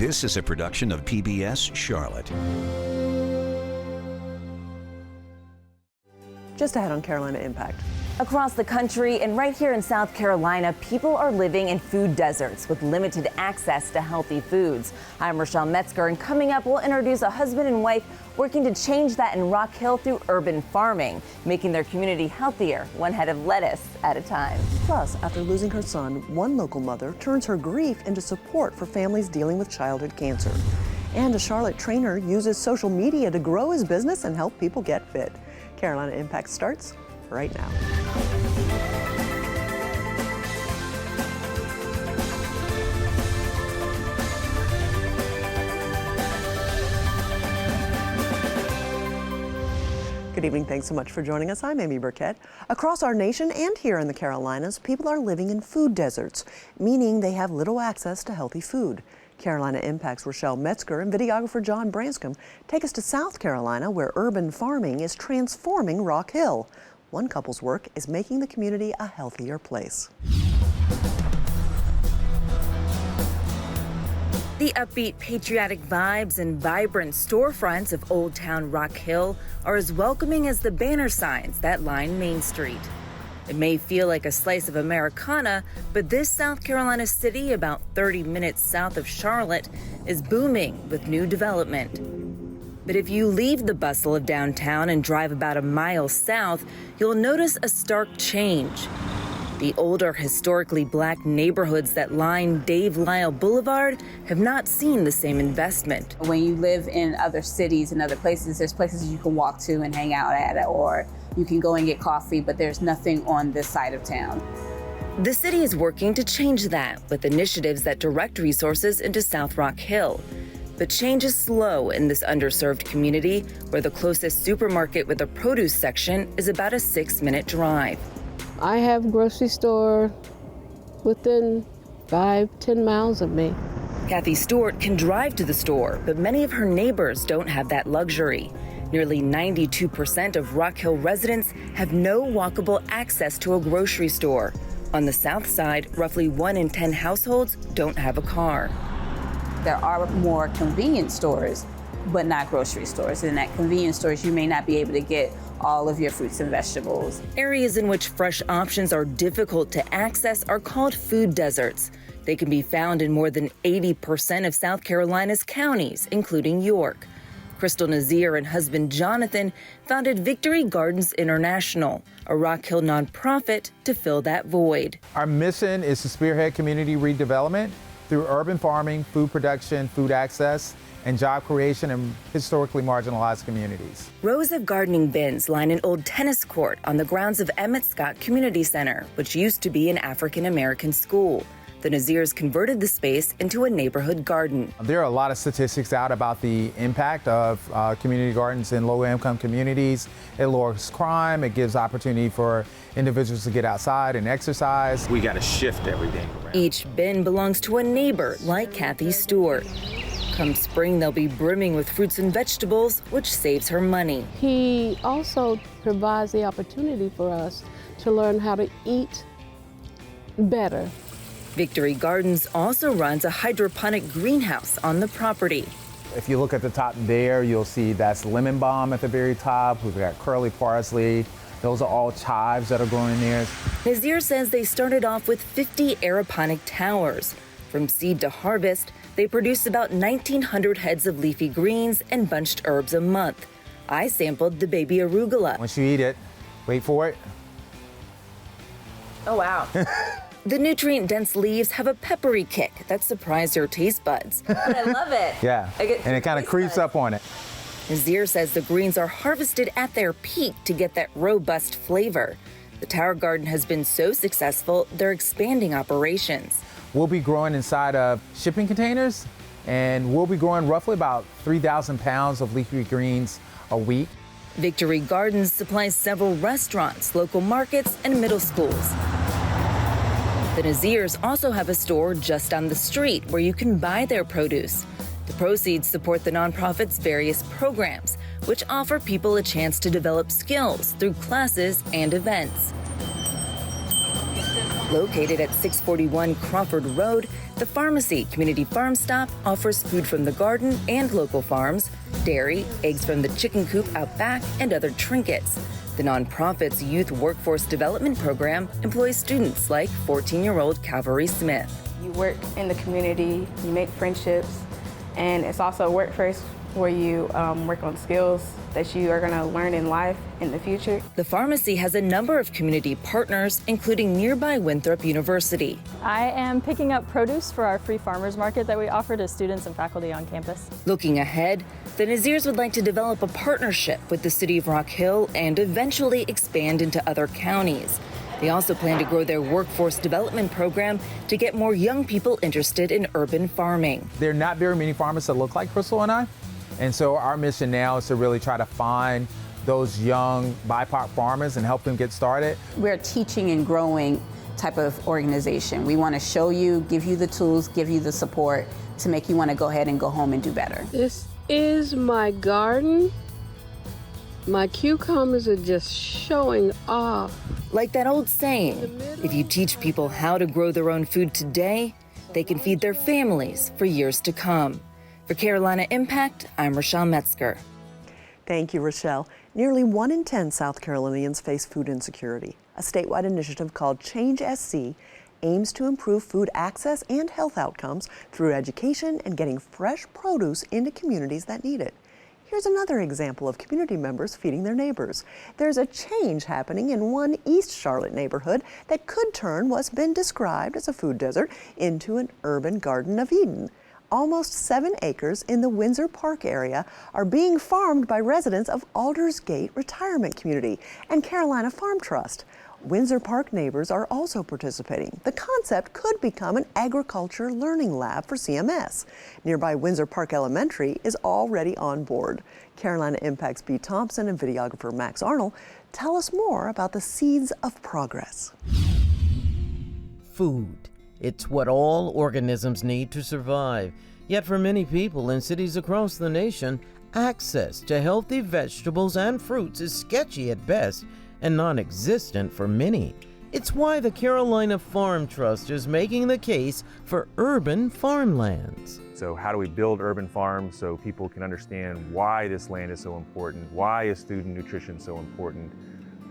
This is a production of PBS Charlotte. Just ahead on Carolina Impact. Across the country and right here in South Carolina, people are living in food deserts with limited access to healthy foods. I'm Rochelle Metzger, and coming up, we'll introduce a husband and wife working to change that in Rock Hill through urban farming, making their community healthier, one head of lettuce at a time. Plus, after losing her son, one local mother turns her grief into support for families dealing with childhood cancer. And a Charlotte trainer uses social media to grow his business and help people get fit. Carolina Impact starts right now. Good evening. Thanks so much for joining us. I'm Amy Burkett. Across our nation and here in the Carolinas, people are living in food deserts, meaning they have little access to healthy food. Carolina Impact's Rochelle Metzger and videographer John Branscombe take us to South Carolina, where urban farming is transforming Rock Hill. One couple's work is making the community a healthier place. The upbeat, patriotic vibes and vibrant storefronts of Old Town Rock Hill are as welcoming as the banner signs that line Main Street. It may feel like a slice of Americana, but this South Carolina city, about 30 minutes south of Charlotte, is booming with new development. But if you leave the bustle of downtown and drive about a mile south, you'll notice a stark change. The older, historically black neighborhoods that line Dave Lyle Boulevard have not seen the same investment. When you live in other cities and other places, there's places you can walk to and hang out at, or you can go and get coffee, but there's nothing on this side of town. The city is working to change that with initiatives that direct resources into South Rock Hill. But change is slow in this underserved community, where the closest supermarket with a produce section is about a 6-minute drive. I have a grocery store within 5-10 miles of me. Kathy Stewart can drive to the store, but many of her neighbors don't have that luxury. Nearly 92% of Rock Hill residents have no walkable access to a grocery store. On the south side, roughly 1 in 10 households don't have a car. There are more convenience stores, but not grocery stores. And at convenience stores, you may not be able to get all of your fruits and vegetables. Areas in which fresh options are difficult to access are called food deserts. They can be found in more than 80% of South Carolina's counties, including York. Crystal Nazir and husband Jonathan founded Victory Gardens International, a Rock Hill nonprofit, to fill that void. Our mission is to spearhead community redevelopment through urban farming, food production, food access, and job creation in historically marginalized communities. Rows of gardening bins line an old tennis court on the grounds of Emmett Scott Community Center, which used to be an African-American school. The Nazirs converted the space into a neighborhood garden. There are a lot of statistics out about the impact of community gardens in low-income communities. It lowers crime, it gives opportunity for individuals to get outside and exercise. We got to shift everything around. Each bin belongs to a neighbor like Kathy Stewart. Come spring, they'll be brimming with fruits and vegetables, which saves her money. He also provides the opportunity for us to learn how to eat better. Victory Gardens also runs a hydroponic greenhouse on the property. If you look at the top there, you'll see that's lemon balm at the very top. We've got curly parsley. Those are all chives that are growing there. Nazir says they started off with 50 aeroponic towers. From seed to harvest, they produce about 1,900 heads of leafy greens and bunched herbs a month. I sampled the baby arugula. Once you eat it, wait for it. Oh, wow. The nutrient-dense leaves have a peppery kick that surprised your taste buds. But I love it. Yeah, and it kind of creeps up on it. Nazir says the greens are harvested at their peak to get that robust flavor. The Tower Garden has been so successful, they're expanding operations. We'll be growing inside of shipping containers, and we'll be growing roughly about 3,000 pounds of leafy greens a week. Victory Gardens supplies several restaurants, local markets, and middle schools. The Nazirs also have a store just down the street where you can buy their produce. The proceeds support the nonprofit's various programs, which offer people a chance to develop skills through classes and events. Located at 641 Crawford Road, The Pharmacy Community Farm Stop offers food from the garden and local farms, dairy, eggs from the chicken coop out back, and other trinkets. The nonprofit's Youth Workforce Development Program employs students like 14-year-old Calvary Smith. You work in the community, you make friendships, and it's also a workplace where you work on skills that you are going to learn in life in the future. The pharmacy has a number of community partners, including nearby Winthrop University. I am picking up produce for our free farmers market that we offer to students and faculty on campus. Looking ahead, the Nazirs would like to develop a partnership with the city of Rock Hill and eventually expand into other counties. They also plan to grow their workforce development program to get more young people interested in urban farming. There are not very many farmers that look like Crystal and I. And so our mission now is to really try to find those young BIPOC farmers and help them get started. We're a teaching and growing type of organization. We want to show you, give you the tools, give you the support to make you want to go ahead and go home and do better. This is my garden. My cucumbers are just showing off. Like that old saying, if you teach people how to grow their own food today, they can feed their families for years to come. For Carolina Impact, I'm Rochelle Metzger. Thank you, Rochelle. Nearly 1 in 10 South Carolinians face food insecurity. A statewide initiative called Change SC aims to improve food access and health outcomes through education and getting fresh produce into communities that need it. Here's another example of community members feeding their neighbors. There's a change happening in one East Charlotte neighborhood that could turn what's been described as a food desert into an urban Garden of Eden. Almost 7 acres in the Windsor Park area are being farmed by residents of Aldersgate Retirement Community and Carolina Farm Trust. Windsor Park neighbors are also participating. The concept could become an agriculture learning lab for CMS. Nearby Windsor Park Elementary is already on board. Carolina Impact's B. Thompson and videographer Max Arnold tell us more about the seeds of progress. Food. It's what all organisms need to survive. Yet for many people in cities across the nation, access to healthy vegetables and fruits is sketchy at best and non-existent for many. It's why the Carolina Farm Trust is making the case for urban farmlands. So how do we build urban farms so people can understand why this land is so important? Why is student nutrition so important?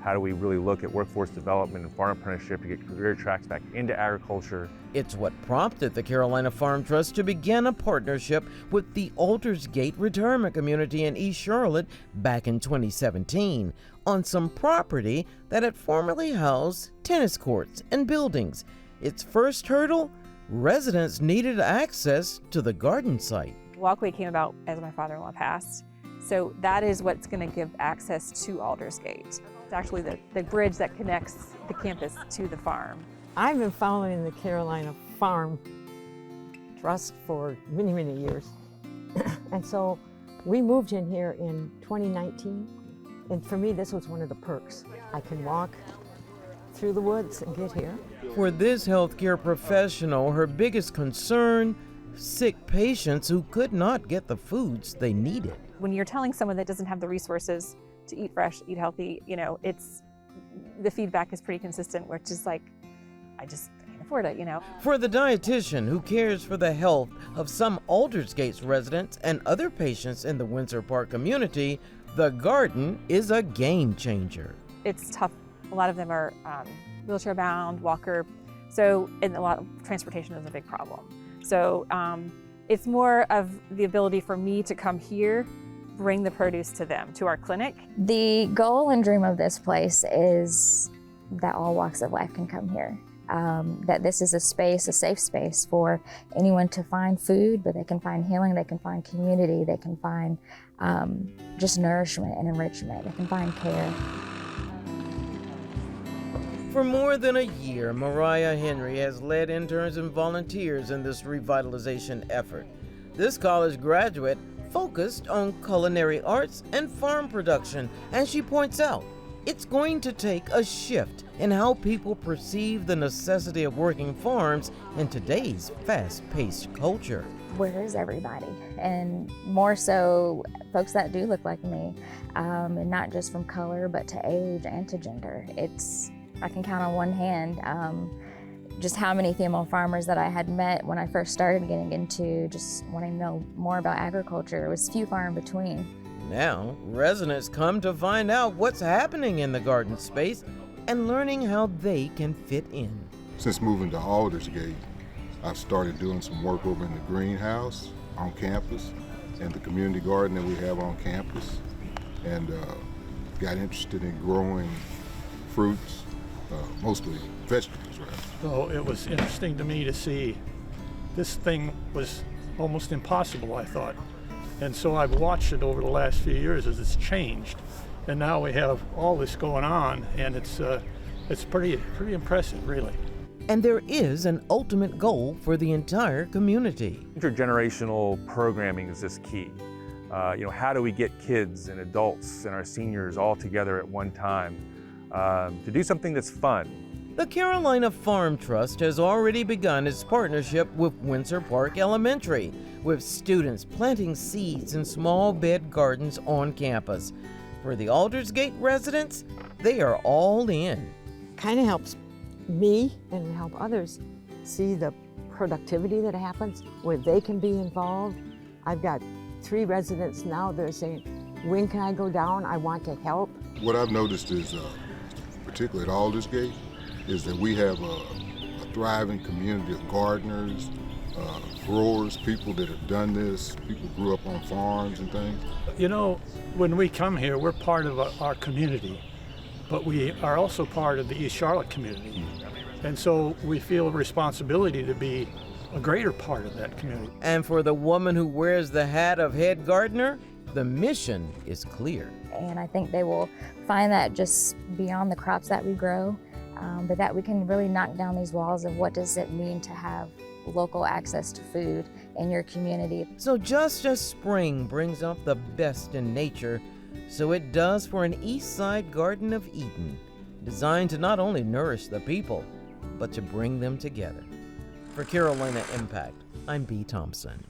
How do we really look at workforce development and farm apprenticeship to get career tracks back into agriculture? It's what prompted the Carolina Farm Trust to begin a partnership with the Aldersgate Retirement Community in East Charlotte back in 2017 on some property that had formerly housed tennis courts and buildings. Its first hurdle? Residents needed access to the garden site. Walkway came about as my father-in-law passed. So that is what's going to give access to Aldersgate. It's actually the bridge that connects the campus to the farm. I've been following the Carolina Farm Trust for many, many years. And so we moved in here in 2019. And for me, this was one of the perks. I can walk through the woods and get here. For this healthcare professional, her biggest concern, sick patients who could not get the foods they needed. When you're telling someone that doesn't have the resources to eat fresh, eat healthy, the feedback is pretty consistent, which is like, I just can't afford it, For the dietitian who cares for the health of some Aldersgate residents and other patients in the Windsor Park community, the garden is a game changer. It's tough. A lot of them are wheelchair bound, walker, and a lot of transportation is a big problem. So it's more of the ability for me to come here, bring the produce to them, to our clinic. The goal and dream of this place is that all walks of life can come here. That this is a safe space for anyone to find food, but they can find healing, they can find community, they can find just nourishment and enrichment, they can find care. For more than a year, Mariah Henry has led interns and volunteers in this revitalization effort. This college graduate focused on culinary arts and farm production, and she points out it's going to take a shift in how people perceive the necessity of working farms in today's fast-paced culture. Where is everybody? And more so, folks that do look like me, and not just from color, but to age and to gender. I can count on one hand just how many female farmers that I had met when I first started getting into just wanting to know more about agriculture. It was few far in between. Now, residents come to find out what's happening in the garden space and learning how they can fit in. Since moving to Aldersgate, I've started doing some work over in the greenhouse on campus and the community garden that we have on campus, and got interested in growing fruits, mostly vegetables, rather. So it was interesting to me to see this thing was almost impossible, I thought. And so I've watched it over the last few years as it's changed. And now we have all this going on, and it's pretty impressive, really. And there is an ultimate goal for the entire community. Intergenerational programming is this key. How do we get kids and adults and our seniors all together at one time to do something that's fun? The Carolina Farm Trust has already begun its partnership with Windsor Park Elementary, with students planting seeds in small bed gardens on campus. For the Aldersgate residents, they are all in. Kind of helps me and help others see the productivity that happens where they can be involved. I've got 3 residents now that are saying, when can I go down? I want to help. What I've noticed is, particularly at Aldersgate, is that we have a thriving community of gardeners, growers, people that have done this, people grew up on farms and things. You know, when we come here, we're part of our community, but we are also part of the East Charlotte community. And so we feel a responsibility to be a greater part of that community. And for the woman who wears the hat of head gardener, the mission is clear. And I think they will find that just beyond the crops that we grow, but that we can really knock down these walls of what does it mean to have local access to food in your community. So just as spring brings out the best in nature, so it does for an East Side Garden of Eden, designed to not only nourish the people, but to bring them together. For Carolina Impact, I'm B. Thompson.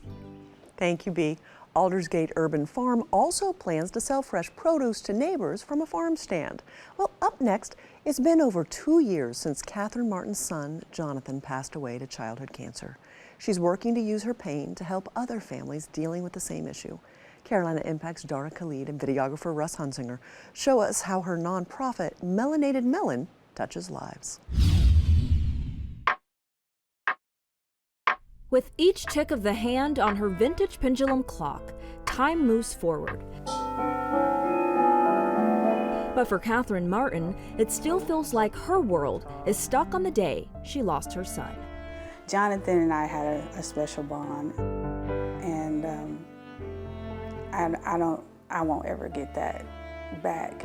Thank you, B. Aldersgate Urban Farm also plans to sell fresh produce to neighbors from a farm stand. Well, up next, it's been over 2 years since Catherine Martin's son, Jonathan, passed away to childhood cancer. She's working to use her pain to help other families dealing with the same issue. Carolina Impact's Dara Khalid and videographer Russ Hunsinger show us how her nonprofit, Melanated Melon, touches lives. With each tick of the hand on her vintage pendulum clock, time moves forward. But for Catherine Martin, it still feels like her world is stuck on the day she lost her son. Jonathan and I had a special bond, and I won't ever get that back.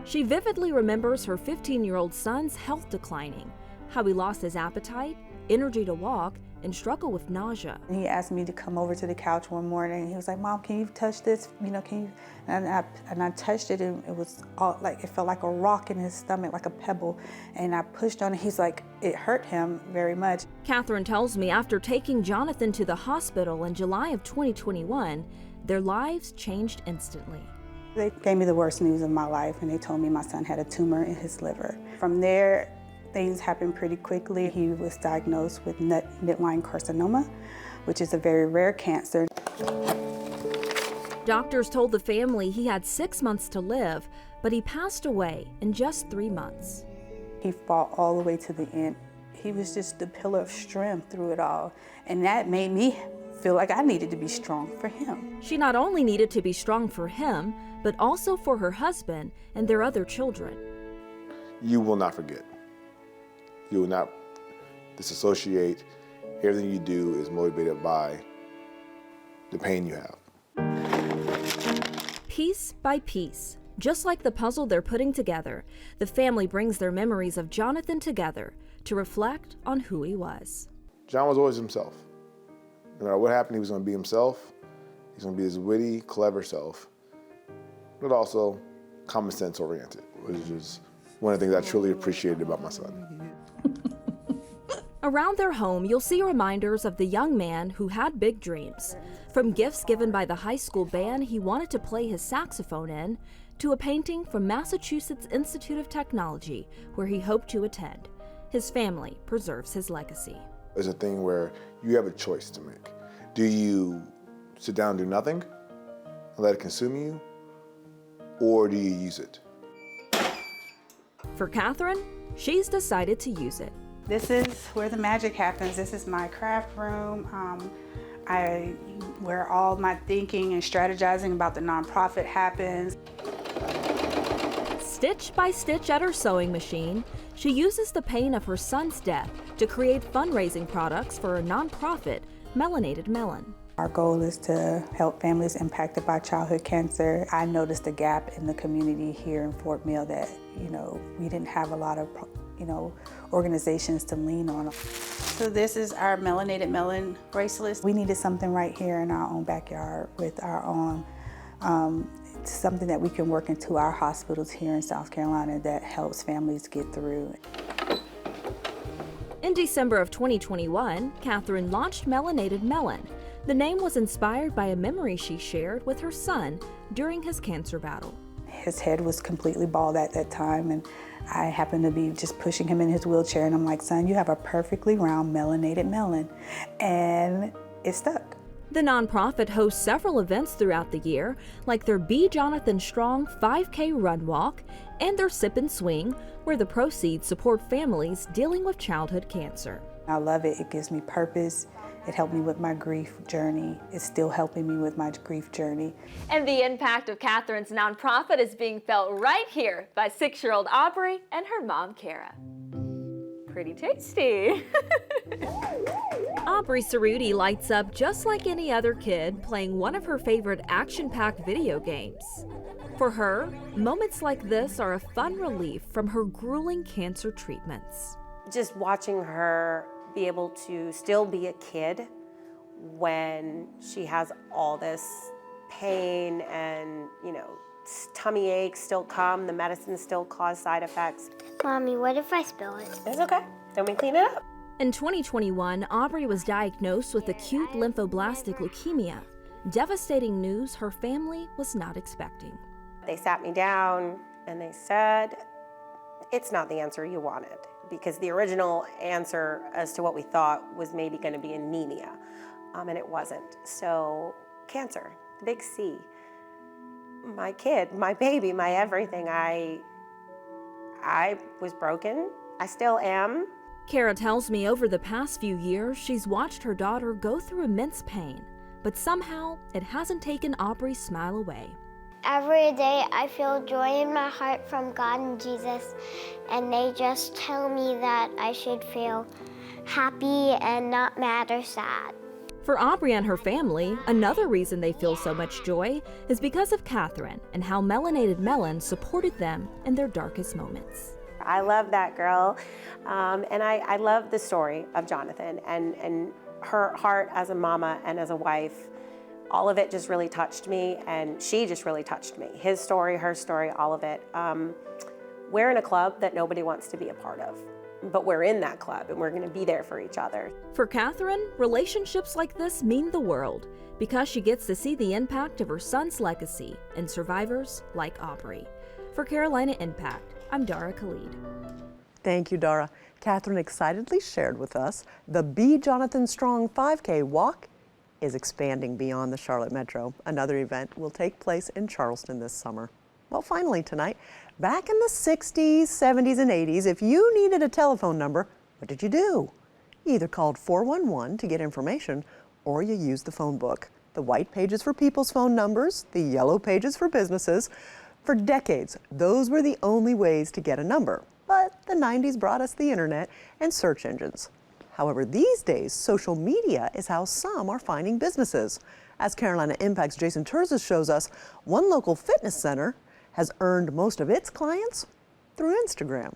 She vividly remembers her 15-year-old son's health declining, how he lost his appetite, energy to walk, and struggle with nausea. He asked me to come over to the couch one morning. He was like, "Mom, can you touch this? Can you?" And I touched it, and it was all like, it felt like a rock in his stomach, like a pebble. And I pushed on it. He's like, it hurt him very much. Catherine tells me after taking Jonathan to the hospital in July of 2021, their lives changed instantly. They gave me the worst news of my life, and they told me my son had a tumor in his liver. From there, things happened pretty quickly. He was diagnosed with midline carcinoma, which is a very rare cancer. Doctors told the family he had 6 months to live, but he passed away in just 3 months. He fought all the way to the end. He was just the pillar of strength through it all, and that made me feel like I needed to be strong for him. She not only needed to be strong for him, but also for her husband and their other children. You will not forget. You will not disassociate. Everything you do is motivated by the pain you have. Piece by piece, just like the puzzle they're putting together, the family brings their memories of Jonathan together to reflect on who he was. John was always himself. No matter what happened, he was going to be himself. He's going to be his witty, clever self, but also common sense oriented, which is one of the things I truly appreciated about my son. Around their home, you'll see reminders of the young man who had big dreams. From gifts given by the high school band he wanted to play his saxophone in, to a painting from Massachusetts Institute of Technology, where he hoped to attend. his family preserves his legacy. It's a thing where you have a choice to make. Do you sit down and do nothing and let it consume you, or do you use it? For Catherine, she's decided to use it. This is where the magic happens. This is my craft room. Where all my thinking and strategizing about the nonprofit happens. Stitch by stitch at her sewing machine, she uses the pain of her son's death to create fundraising products for a nonprofit, Melanated Melon. Our goal is to help families impacted by childhood cancer. I noticed a gap in the community here in Fort Mill that, we didn't have a lot of, organizations to lean on. So this is our Melanated Melon bracelets. We needed something right here in our own backyard with our own, something that we can work into our hospitals here in South Carolina that helps families get through. In December of 2021, Catherine launched Melanated Melon. The name was inspired by a memory she shared with her son during his cancer battle. His head was completely bald at that time, and I happened to be just pushing him in his wheelchair, and I'm like, son, you have a perfectly round melanated melon, and it stuck. The nonprofit hosts several events throughout the year, like their Be Jonathan Strong 5K Run Walk and their Sip and Swing, where the proceeds support families dealing with childhood cancer. I love it. It gives me purpose. It helped me with my grief journey. It's still helping me with my grief journey. And the impact of Catherine's nonprofit is being felt right here by 6-year-old Aubrey and her mom, Kara. Pretty tasty. Aubrey Cerruti lights up just like any other kid playing one of her favorite action-packed video games. For her, moments like this are a fun relief from her grueling cancer treatments. Just watching her be able to still be a kid when she has all this pain and, tummy aches still come, the medicines still cause side effects. Mommy, what if I spill it? It's okay. Then we clean it up. In 2021, Aubrey was diagnosed with acute lymphoblastic leukemia, devastating news her family was not expecting. They sat me down and they said, it's not the answer you wanted, because the original answer as to what we thought was maybe going to be anemia, and it wasn't. So cancer, the big C. My kid, my baby, my everything. I was broken. I still am. Kara tells me over the past few years, she's watched her daughter go through immense pain, but somehow it hasn't taken Aubrey's smile away. Every day I feel joy in my heart from God and Jesus, and they just tell me that I should feel happy and not mad or sad. For Aubrey and her family, another reason they feel so much joy is because of Catherine and how Melanated Melon supported them in their darkest moments. I love that girl, and I love the story of Jonathan and her heart as a mama and as a wife. All of it just really touched me, and she just really touched me. His story, her story, all of it. We're in a club that nobody wants to be a part of, but we're in that club and we're gonna be there for each other. For Catherine, relationships like this mean the world because she gets to see the impact of her son's legacy in survivors like Aubrey. For Carolina Impact, I'm Dara Khalid. Thank you, Dara. Catherine excitedly shared with us the Be Jonathan Strong 5K walk is expanding beyond the Charlotte Metro. Another event will take place in Charleston this summer. Well, finally tonight, back in the 60s, 70s, and 80s, if you needed a telephone number, what did you do? You either called 411 to get information, or you used the phone book. The white pages for people's phone numbers, the yellow pages for businesses. For decades, those were the only ways to get a number. But the 90s brought us the internet and search engines. However, these days, social media is how some are finding businesses. As Carolina Impact's Jason Terzis shows us, one local fitness center has earned most of its clients through Instagram.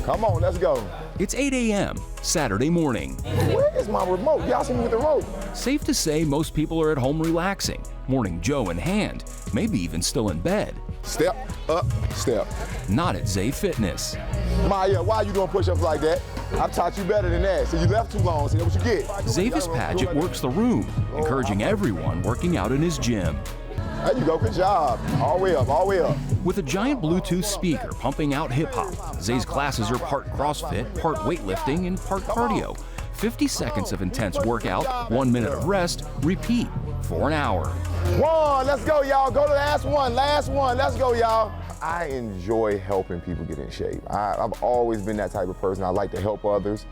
Come on, let's go. It's 8 a.m. Saturday morning. Where is my remote? Y'all see me with the remote. Safe to say most people are at home relaxing, Morning Joe in hand, maybe even still in bed. Step up, step. Not at Zay Fitness. Maya, why are you doing push-ups like that? I've taught you better than that, so you left too long, so that's what you get. Zavis Padgett works the room, encouraging everyone working out in his gym. There you go, good job. All the way up, all the way up. With a giant Bluetooth speaker pumping out hip-hop, Zay's classes are part CrossFit, part weightlifting, and part cardio. 50 seconds of intense workout, 1 minute of rest, repeat for an hour. One, let's go, y'all. Go to the last one, let's go, y'all. I enjoy helping people get in shape. I've always been that type of person. I like to help others.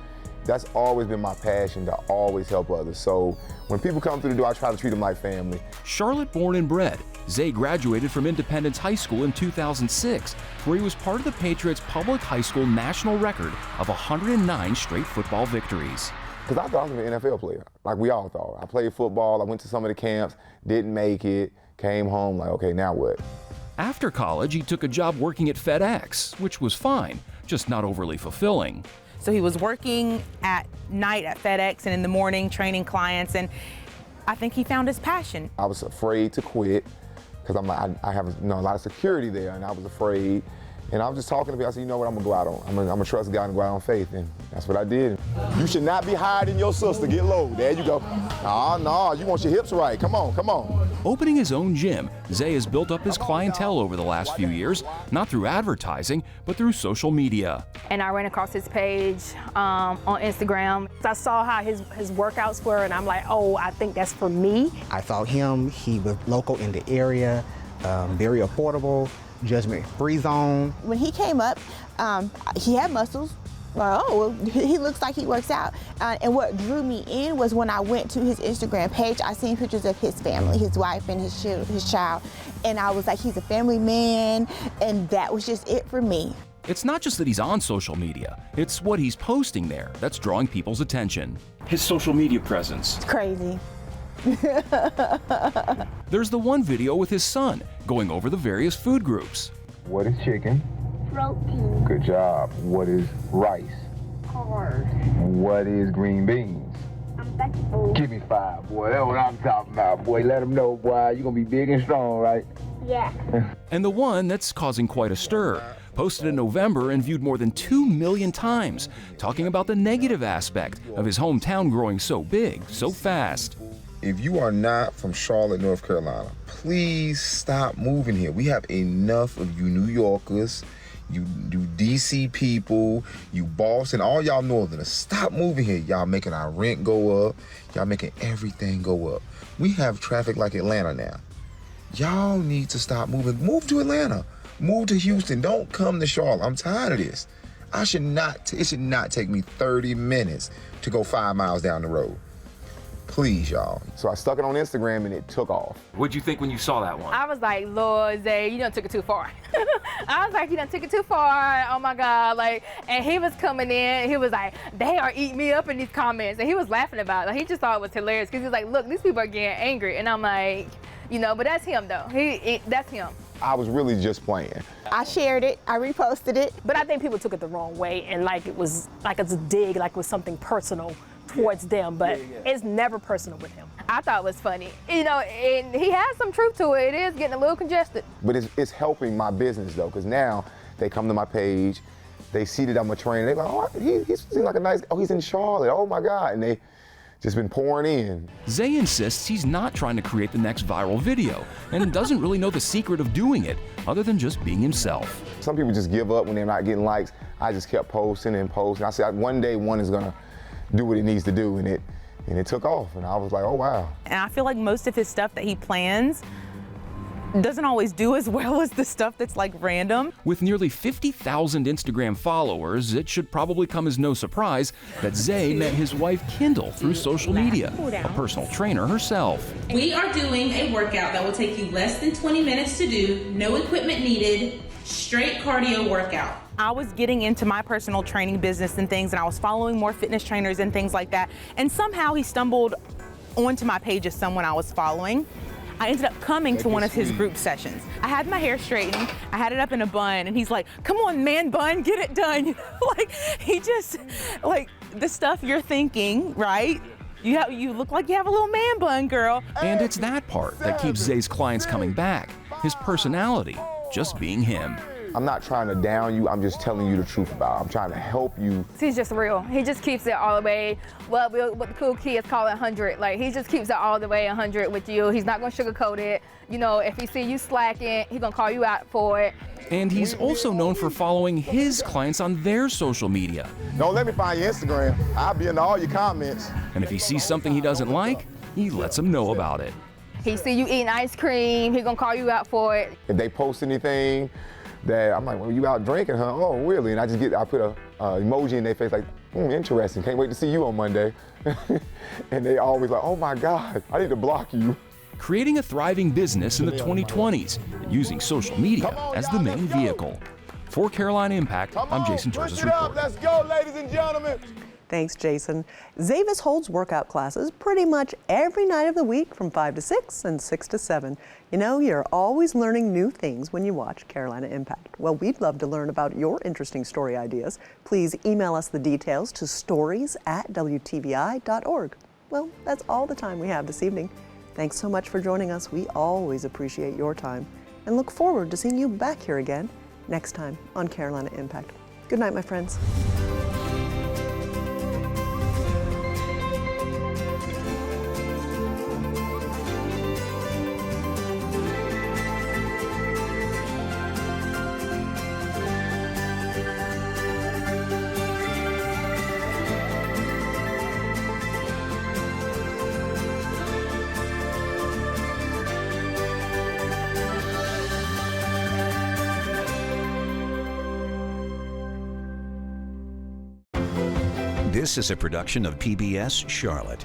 That's always been my passion, to always help others. So when people come through the door, I try to treat them like family. Charlotte born and bred, Zay graduated from Independence High School in 2006, where he was part of the Patriots' public high school national record of 109 straight football victories. Because I thought I was an NFL player, like we all thought. I played football, I went to some of the camps, didn't make it, came home like, okay, now what? After college, he took a job working at FedEx, which was fine, just not overly fulfilling. So he was working at night at FedEx and in the morning training clients, and I think he found his passion. I was afraid to quit because I'm like, I have a lot of security there, and I was afraid. And I was just talking to people. I said, you know what, I'm gonna go out on. I'm gonna trust God and go out on faith, and that's what I did. You should not be higher than your sister. Get low. There you go. No, you want your hips right. Come on, come on. Opening his own gym, Zay has built up his clientele over the last few years, not through advertising, but through social media. And I ran across his page on Instagram. I saw how his workouts were, and I'm like, oh, I think that's for me. I saw him. He was local in the area, very affordable. Judgment-free zone. When he came up, he had muscles. Well, he looks like he works out. And what drew me in was when I went to his Instagram page, I seen pictures of his family, his wife and his child. And I was like, he's a family man, and that was just it for me. It's not just that he's on social media, it's what he's posting there that's drawing people's attention. His social media presence. It's crazy. There's the one video with his son going over the various food groups. What is chicken? Protein. Good job. What is rice? Carbs. What is green beans? Vegetables. Give me 5, boy. That's what I'm talking about, boy. Let them know, boy. You're gonna be big and strong, right? Yeah. And the one that's causing quite a stir, posted in November and viewed more than 2 million times, talking about the negative aspect of his hometown growing so big, so fast. If you are not from Charlotte, North Carolina, please stop moving here. We have enough of you New Yorkers, you DC people, you Boston, all y'all Northerners. Stop moving here. Y'all making our rent go up. Y'all making everything go up. We have traffic like Atlanta now. Y'all need to stop moving. Move to Atlanta. Move to Houston. Don't come to Charlotte. I'm tired of this. It should not take me 30 minutes to go 5 miles down the road. Please, y'all. So I stuck it on Instagram and it took off. What'd you think when you saw that one? I was like, Lord, Zay, you done took it too far. I was like, you done took it too far. Oh my God. And he was coming in, he was like, they are eating me up in these comments. And he was laughing about it. He just thought it was hilarious because he was like, look, these people are getting angry. And I'm like, but that's him though. That's him. I was really just playing. I shared it, I reposted it. But I think people took it the wrong way and it was like it's a dig, like it was something personal towards them, but it's never personal with him. I thought it was funny, and he has some truth to it. It is getting a little congested. But it's helping my business though, because now they come to my page, they see that I'm a trainer, they're like, oh, he seems like a nice, he's in Charlotte, oh my God, and they just been pouring in. Zay insists he's not trying to create the next viral video and doesn't really know the secret of doing it other than just being himself. Some people just give up when they're not getting likes. I just kept posting and posting. I said one day one is gonna do what it needs to do, and it took off, and I was like, oh wow. And I feel like most of his stuff that he plans doesn't always do as well as the stuff that's like random. With nearly 50,000 Instagram followers, it should probably come as no surprise that Zay met his wife Kendall through social media, a personal trainer herself. We are doing a workout that will take you less than 20 minutes to do, no equipment needed, straight cardio workout. I was getting into my personal training business and things, and I was following more fitness trainers and things like that. And somehow he stumbled onto my page as someone I was following. I ended up coming to one of his group sessions. I had my hair straightened, I had it up in a bun, and he's like, come on, man bun, get it done. He just, the stuff you're thinking, right? You look like you have a little man bun, girl. And it's that part that keeps Zay's clients coming back, his personality, just being him. I'm not trying to down you, I'm just telling you the truth about it. I'm trying to help you. He's just real. He just keeps it all the way, what the cool kids call it 100. Like, he just keeps it all the way 100 with you. He's not gonna sugarcoat it. You know, if he see you slacking, he's gonna call you out for it. And he's also known for following his clients on their social media. Don't let me find your Instagram. I'll be in all your comments. And if he sees something he doesn't like, he lets them know about it. He see you eating ice cream, he gonna call you out for it. If they post anything that I'm like, well, you out drinking, huh? Oh, really? And I put a emoji in their face like, interesting, can't wait to see you on Monday. And they always like, oh my God, I need to block you. Creating a thriving business in the 2020s and using social media as the main vehicle. For Carolina Impact, I'm Jason Georges reporting. Let's go, ladies and gentlemen. Thanks, Jason. Zavis holds workout classes pretty much every night of the week from 5 to 6 and 6 to 7. You know, you're always learning new things when you watch Carolina Impact. Well, we'd love to learn about your interesting story ideas. Please email us the details to stories@wtvi.org. Well, that's all the time we have this evening. Thanks so much for joining us. We always appreciate your time and look forward to seeing you back here again next time on Carolina Impact. Good night, my friends. This is a production of PBS Charlotte.